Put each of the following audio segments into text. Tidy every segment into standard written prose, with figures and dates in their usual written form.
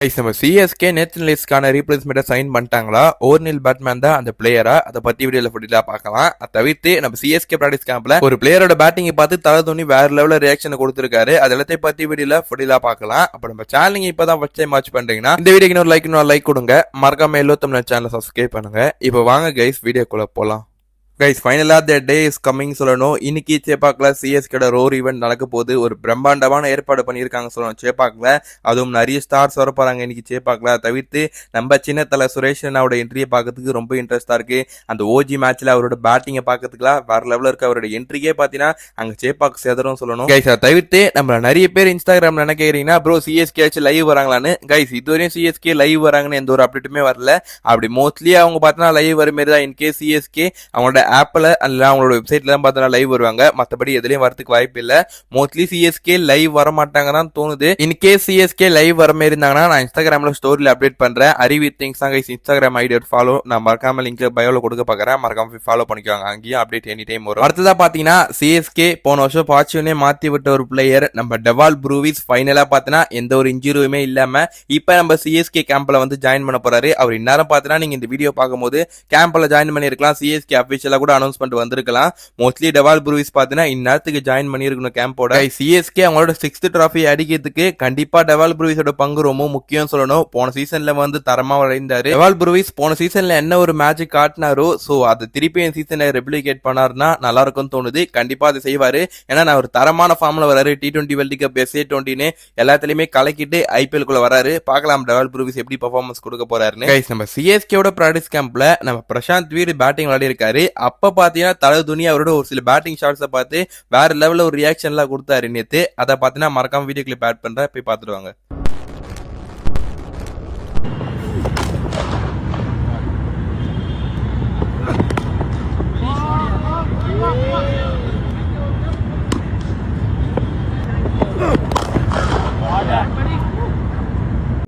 நம்ம CSK national லீக்ஸ்க்கான ரீப்ளேஸ்மெண்ட்டை sign பண்ணிட்டாங்களா? ஓர்னில் Batman தான் அந்த பிளேயரா? அதை பத்தி வீடியோல ஃபுல்லா பார்க்கலாம். அதை தவிர்த்து நம்ம சிஎஸ்கே பிராக்டிஸ் கேம்ப்ல ஒரு பிளேயரோட பேட்டிங்கை பார்த்து தலை தோனி வேற லெவலில் ரியாக்ஷன் கொடுத்திருக்காரு. அது எல்லாத்தையும் பத்தி வீடியோல ஃபுல்லா பார்க்கலாம். அப்ப நம்ம சேனல் இப்பதான் ஃபர்ஸ்ட் டைம் வாட்ச் பண்றீங்கன்னா இந்த வீடியோக்கு ஒரு லைக் கொடுங்க. மறக்காம எல்லோத்தம் சேனலை சப்ஸ்கிரைப் பண்ணுங்க. இப்போ வாங்க கைஸ் வீடியோக்குள்ள போலாம். கைஸ் ஃபைனலா த டே இஸ் கம்மிங் சொல்லணும். இன்னைக்கு சேப்பாக்ல சிஎஸ்கேட ரோர் ஈவெண்ட் நடக்க போது ஒரு பிரம்மாண்டமான ஏற்பாடு பண்ணியிருக்காங்க சொல்லணும் சேப்பாக்ல. அதுவும் நிறைய ஸ்டார்ஸ் வர போறாங்க இன்னைக்கு சேப்பாக்ல. தவிர்த்து நம்ம சின்ன தலை சுரேஷ் அண்ணாவோட என்ட்ரியை பார்க்கறதுக்கு ரொம்ப இன்ட்ரெஸ்டா இருக்கு. அந்த ஓஜி மேட்ச்ல அவரோட பேட்டிங்கை பார்க்கறதுக்குலாம் வேற லெவலில் இருக்கு. அவரோட என்ட்ரியே பார்த்தீங்கன்னா அங்க சேப்பாக் சேதரும் சொல்லணும். கைஸ் அதை தவிர்த்து நம்ம நிறைய பேர் இன்ஸ்டாகிராம்ல என்ன கேட்குறீங்கன்னா ப்ரோ சிஎஸ்கே ஆச்சு லைவ் வராங்களான்னு. கைஸ் இதுவரையும் சிஎஸ்கே லைவ் வராங்கன்னு எந்த ஒரு அப்டேட்டுமே வரல. அப்படி மோஸ்ட்லி அவங்க பார்த்தோன்னா லைவ் வர மாதிரி தான் இன்கேஸ் சிஎஸ்கே அவங்களோட ஆப்ல அல்ல அவங்களோட வெப்சைட்ல தான் பார்த்தா லைவ் வருவாங்க. மற்றபடி எதுலயும் வரதுக்கு வாய்ப்பு இல்ல. மோஸ்ட்லி சிஎஸ்கே லைவ் வர மாட்டாங்க தான் தோணுது. இன்கேஸ் சிஎஸ்கே லைவ் வர மாதிரி இருந்தாங்கன்னா நான் இன்ஸ்டாகிராம்ல ஸ்டோரியில அப்டேட் பண்றேன். அறிவி திங்ஸ் தான் இன்ஸ்டாகிராம் ஐடி ஃபாலோ நான் மறக்காம லிங்க் பயோல கொடுக்க பாக்குறேன். மறக்காம ஃபாலோ பண்ணிக்குவாங்க. அங்கேயும் அப்டேட் எனி டைம் வரும். அடுத்ததா பாத்தீங்கன்னா சிஎஸ்கே போன வருஷம் பாச்சுனே மாத்தி விட்ட ஒரு பிளேயர் நம்ம டெவால் ப்ரூவிஸ் ஃபைனலா பாத்தீங்கன்னா எந்த ஒரு இன்ஜுரியுமே இல்லாம இப்ப நம்ம சிஎஸ்கே கேம்ப்ல வந்து ஜாயின் பண்ண போறாரு. அவர் இந்நேரம் பாத்தீங்கன்னா நீங்க இந்த வீடியோ பார்க்கும்போது கேம்ப்ல ஜாயின் பண்ணிருக்கலாம். சிஎஸ்கே அபிஷியலா கூட அனௌன்ஸ் வந்திருக்கலாம். மோஸ்ட்லி டெவால் ப்ரூவிஸ் பாத்தீங்கன்னா இந்நேரத்துக்கு ஜாயின் பண்ணிருக்கணும் கேம்போட. சிஎஸ்கே அவங்களோட 6th டிராஃபி அடிக்கிறதுக்கு கண்டிப்பா டெவால் ப்ரூவிஸோட பங்கு ரொம்ப முக்கியம் சொல்லணும். போன சீசன்ல வந்து தரமா வளைந்தாரு. டெவால் ப்ரூவிஸ் போன சீசன்ல என்ன ஒரு மேஜிக் காட்டினாரோ சோ அதை திருப்பி சீசன்ல ரெப்ளிகேட் பண்ணாருன்னா நல்லா இருக்கும்னு தோணுது. கண்டிப்பா அதை செய்வாரு. ஏன்னா நான் ஒரு தரமான ஃபார்ம்ல வராரு. T20 வேர்ல்ட் கப் SA20 எல்லாத்திலுமே கலக்கிட்டு ஐபிஎல் குள்ள வராரு. பார்க்கலாம் டெவால் ப்ரூவிஸ் எப்படி பெர்ஃபார்மன்ஸ் கொடுக்க போறாருன்னு. நம்ம சிஎஸ்கேவோட பிராக்டிஸ் கேம்ப்ல நம்ம பிரசாந்த் வீர் பேட்டிங் விளையாடி இருக்காரு. அப்ப பாத்தீங்கன்னா தலை துணி அவரோட ஒரு சில பேட்டிங் ஷாட்ஸை பார்த்து வேற லெவலில் ஒரு ரியாக்ஷன்லாம் கொடுத்தாரு நேத்து. அதை பார்த்தீங்கன்னா மறக்காம வீடியோ கிளிப் ஆட் பண்றேன், போய் பார்த்துடுவாங்க.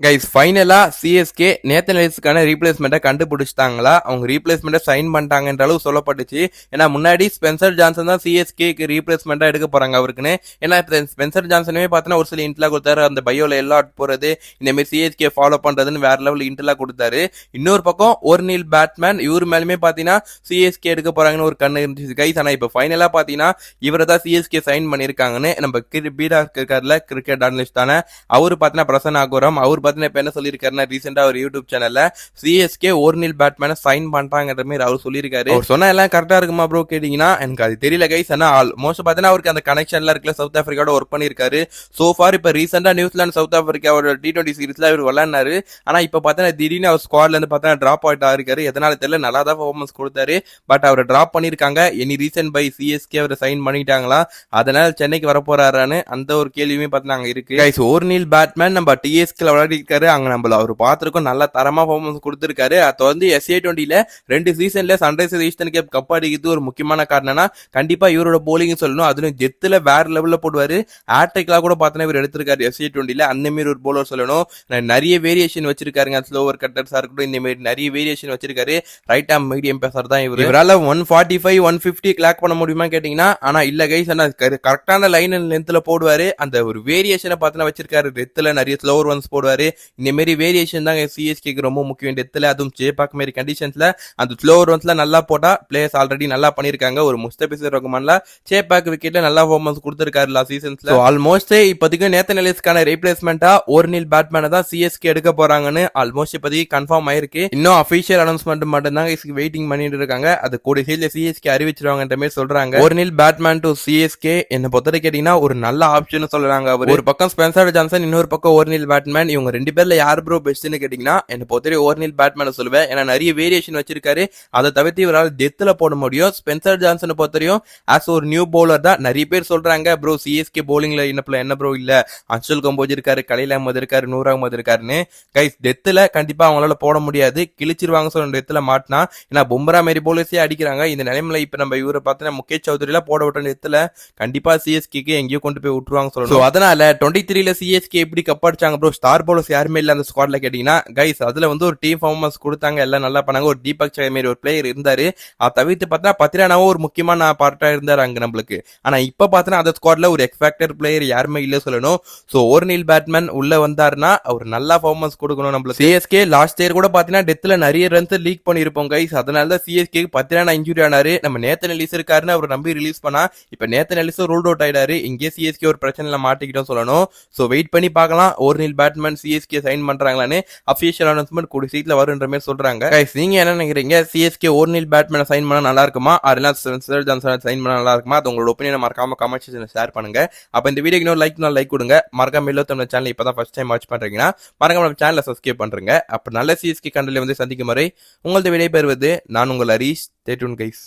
கைஸ் ஃபைனலா சிஎஸ்கே நேத்தன் எலிஸுக்கான ரீப்ளேஸ்மெண்ட்டை கண்டுபிடிச்சிட்டாங்களா? அவங்க ரீப்ளேஸ்மெண்ட்டை சைன் பண்ணிட்டாங்கன்ற அளவு சொல்லப்பட்டுச்சு. ஏன்னா முன்னாடி ஸ்பென்சர் ஜான்சன் தான் சிஎஸ்கேக்கு ரீப்ளேஸ்மெண்ட்டா எடுக்க போறாங்க அவருக்குன்னு. ஏன்னா ஸ்பென்சர் ஜான்சனுமே பார்த்தீங்கன்னா ஒரு சில இன்ட்லா கொடுத்தாரு. அந்த பயோல எல்லாம் போறது இந்த மாதிரி சிஎஸ்கே ஃபாலோ பண்றதுன்னு வேற லெவல் இன்ட்லா கொடுத்தாரு. இன்னொரு பக்கம் ஓர்னில் பேட்மேன் இவர் மேலுமே பார்த்தீங்கன்னா சிஎஸ்கே எடுக்க போறாங்கன்னு ஒரு கண்ணு இருந்துச்சு கைஸ். ஆனா இப்போ ஃபைனலா பார்த்தீங்கன்னா இவரை தான் சிஎஸ்கே சைன் பண்ணிருக்காங்கன்னு நம்ம பீடா இருக்காருல கிரிக்கெட் அனலிஸ்ட் தானே அவரு பார்த்தீங்கன்னா பிரசன் ஆகோரம் அவர் இப்ப என்ன சொல்லிருக்காருன்னா ரீசெண்டா ஒரு யூடியூப் சேனல்ல சிஎஸ்கே ஓர்னில் பேட்மேனை சைன் பண்றாங்கன்ற மாதிரி அவர் சொல்லியிருக்காரு. அவர் சொன்னா எல்லாம் கரெக்டா இருக்குமா ப்ரோ கேட்டீங்கன்னா எனக்கு அது தெரியல கைஸ். ஆனா ஆல்மோஸ்ட் பாத்தீங்கன்னா அவருக்கு அந்த கனெக்ஷன்ல இருக்குல்ல சவுத் ஆப்பிரிக்காவோட ஒர்க் பண்ணிருக்காரு. சோ ஃபார் இப்ப ரீசெண்டா நியூசிலாந்து சவுத் ஆப்பிரிக்காவோட T20 சீரீஸ்ல அவர் விளையாடினாரு. ஆனா இப்ப பாத்தீங்கன்னா திடீர்னு அவர் ஸ்குவாட்ல இருந்து பாத்தீங்கன்னா டிராப் அவுட் ஆயிருக்காரு. எதனால தெரியல, நல்லா தான் பெர்ஃபார்மன்ஸ் கொடுத்தாரு. பட் அவரை டிராப் பண்ணிருக்காங்க. எனி ரீசன் பை சிஎஸ்கே அவரை சைன் பண்ணிட்டாங்களா? அதனால சென்னைக்கு வர போறாரான்னு அந்த ஒரு கேள்வியுமே பாத்தீங்கன்னா இருக்கு கைஸ். ஓர்னில் பேட்மேன் நம்ம டிஎஸ்கே விளையாடி அங்க நம்மள அவர் பார்த்திருக்கோம். நல்ல தரமா பெர்ஃபார்மன்ஸ் கொடுத்திருக்காரு. அது வந்து SA20 2 சீசன்ல சன்ரைசர்ஸ் ஈஸ்டர்ன் கப் அடிக்கிறது ஒரு முக்கியமான காரணம்னா கண்டிப்பா இவரோட போலிங் சொல்லணும். அதுவும் ஜெத்துல வேற லெவல்ல போடுவாரு. ஆட்ரிக்லா கூட பார்த்தா இவர் எடுத்திருக்காரு SA20 அந்த மாதிரி ஒரு போலர் சொல்லணும். நிறைய வேரியேஷன் வச்சிருக்காருங்க. ஸ்லோவர் கட்டர்ஸா இருக்கட்டும் இந்த மாதிரி நிறைய வேரியேஷன் வச்சிருக்காரு. ரைட் ஆம் மீடியம் பேசர் தான் இவர். இவரால 145 150 கிளாக் பண்ண முடியுமா கேட்டீங்கன்னா ஆனா இல்ல கைஸ். ஆனா கரெக்டான லைன் அண்ட் லென்த்ல போடுவாரு. அந்த ஒரு வேரியேஷனை பார்த்தா வச்சிருக்காரு. டெத்துல நிறைய ஸ்லோவர் ஒன்ஸ் போடுவாரு. இந்த மாதிரி வேரியேஷன் தான் சிஎஸ்கேக்கு ரொம்ப முக்கியம் டெத்துல. அதுவும் சேப்பாக் மாதிரி கண்டிஷன்ஸ்ல அந்த ஸ்லோவர் ஒன்ஸ்ல நல்லா போட்டா பிளேயர்ஸ் ஆல்ரெடி நல்லா பண்ணிருக்காங்க. ஒரு முஸ்தபிசர் ரஹ்மான்ல சேப்பாக் விக்கெட்ல நல்லா பெர்ஃபார்மன்ஸ் கொடுத்திருக்காரு லாஸ்ட் சீசன்ஸ்ல. ஆல்மோஸ்ட் இப்போதைக்கு நேத்தன் எலிஸுக்கான ரீப்ளேஸ்மெண்டா ஓர்னில் பேட்மேனை தான் சிஎஸ்கே எடுக்க போறாங்கன்னு ஆல்மோஸ்ட் இப்போதைக்கு கன்ஃபார்ம் ஆயிருக்கு. இன்னும் அபிஷியல் அனௌன்ஸ்மெண்ட் மட்டும் தான் வெயிட்டிங் பண்ணிட்டு இருக்காங்க. அது கூடிய சீக்கிரம் சிஎஸ்கே அறிவிச்சிருவாங்கன்ற மாதிரி சொல்றாங்க. ஓர்னில் பேட்மேன் டு சிஎஸ்கே என்ன பொறுத்த கேட்டீங்கன்னா ஒரு நல்ல ஆப்ஷன் சொல்றாங்க. அவர் ஒரு பக்கம் ஸ்பென்சர் ஜான்சன் இன்னொரு பக்கம் ஓர்னில் பேட்மேன். இவங்க ரெண்டு பேர்ல யார் ப்ரோ பெஸ்ட்னு கேட்டீங்கன்னா என்ன பொறுத்தவரை ஓர்னில் பேட்மேனை சொல்லுவேன். ஏன்னா நிறைய வேரியேஷன் வச்சிருக்காரு. அதை தவிர்த்து இவரால் டெத்துல போட முடியும். ஸ்பென்சர் ஜான்சனை பொறுத்தவரையும் ஆஸ் ஒரு நியூ பவுலர் தான் நிறைய பேர் சொல்றாங்க ப்ரோ சிஎஸ்கே போலிங்ல என்ன ப்ரோ இல்ல அன்சுல் கம்போஜ் இருக்காரு, கலைல் அஹமத் இருக்காரு, நூர் அஹமத் இருக்காருன்னு. கைஸ் டெத்துல கண்டிப்பா அவங்களால போட முடியாது. கிழிச்சிருவாங்க சொல்ல டெத்துல மாட்டினா. ஏன்னா பும்ரா மாரி போலர்ஸே அடிக்கிறாங்க. இந்த நிலைமையில இப்ப நம்ம இவரை பார்த்தா முகேஷ் சௌத்ரி எல்லாம் போட விட்ட டெத்துல கண்டிப்பா சிஎஸ்கே எங்கேயோ கொண்டு போய் விட்டுருவாங்க சொல்லணும். அதனால 23 சிஎஸ்கே எப்படி கப் அடிச்சாங்க ப்ரோ ஸ்டார் போலர்ஸ் பவுலர்ஸ் யாருமே இல்ல அந்த ஸ்குவாட்ல கேட்டீங்கன்னா கைஸ் அதுல வந்து ஒரு டீம் பர்ஃபார்மன்ஸ் கொடுத்தாங்க, எல்லாம் நல்லா பண்ணாங்க. ஒரு தீபக் சகர் மாரி ஒரு பிளேயர் இருந்தாரு. அதை தவிர்த்து பார்த்தா பத்ரியானாவும் ஒரு முக்கியமான பார்ட்டா இருந்தாரு அங்க நம்மளுக்கு. ஆனா இப்ப பார்த்தா அந்த ஸ்குவாட்ல ஒரு எக்ஸ்பேக்டர் பிளேயர் யாருமே இல்ல சொல்லணும். சோ ஓர்னில் பேட்மேன் உள்ள வந்தாருன்னா அவர் நல்லா பர்ஃபார்மன்ஸ் கொடுக்கணும் நம்மளுக்கு. சிஎஸ்கே லாஸ்ட் இயர் கூட பாத்தீங்கன்னா டெத்ல நிறைய ரன்ஸ் லீக் பண்ணிருப்போம் கைஸ். அதனால தான் சிஎஸ்கே பத்ரியானா இன்ஜுரி ஆனாரு. நம்ம நேத்தன் எலிஸ் இருக்காருன்னு அவர் நம்பி ரிலீஸ் பண்ணா இப்ப நேத்தன் எலிஸ் ரூல்ட் அவுட் ஆயிடாரு. இங்கே சிஎஸ்கே ஒரு பிரச்சனைல மாட்டிக்கிட்டோம் சொல்லணும். சோ வெயிட் பண்ணி பார்க்கலாம் ஓர்னில் பேட்மேன் சிஎஸ்கே சைன் பண்றாங்களான்னு. அபிஷியல் அனௌன்ஸ்மெண்ட் கூடிய சீட்ல வரும்ன்ற மாதிரி சொல்றாங்க. கைஸ் நீங்க என்ன நினைக்கிறீங்க? சிஎஸ்கே ஓர்னில் பேட்மேன் சைன் பண்ணா நல்லா இருக்குமா, அதெல்லாம் ஸ்பென்சர் ஜான்சன் சைன் பண்ணா நல்லா இருக்குமா? அது உங்களோட ஒப்பீனியன் மறக்காம கமெண்ட் செக்ஷன்ல ஷேர் பண்ணுங்க. அப்ப இந்த வீடியோக்கு இன்னொரு லைக் கொடுங்க. மறக்காம நம்ம சேனல் இப்பதான் ஃபர்ஸ்ட் டைம் வாட்ச் பண்றீங்கன்னா மறக்காம நம்ம சேனலை சப்ஸ்கிரைப் பண்றீங்க. அப்ப நல்ல சிஎஸ்கே கண்டல வந்து சந்திக்கும் வரை உங்களது விடை பெறுவது நான் உங்கள் ஹரீஷ். Stay tune guys.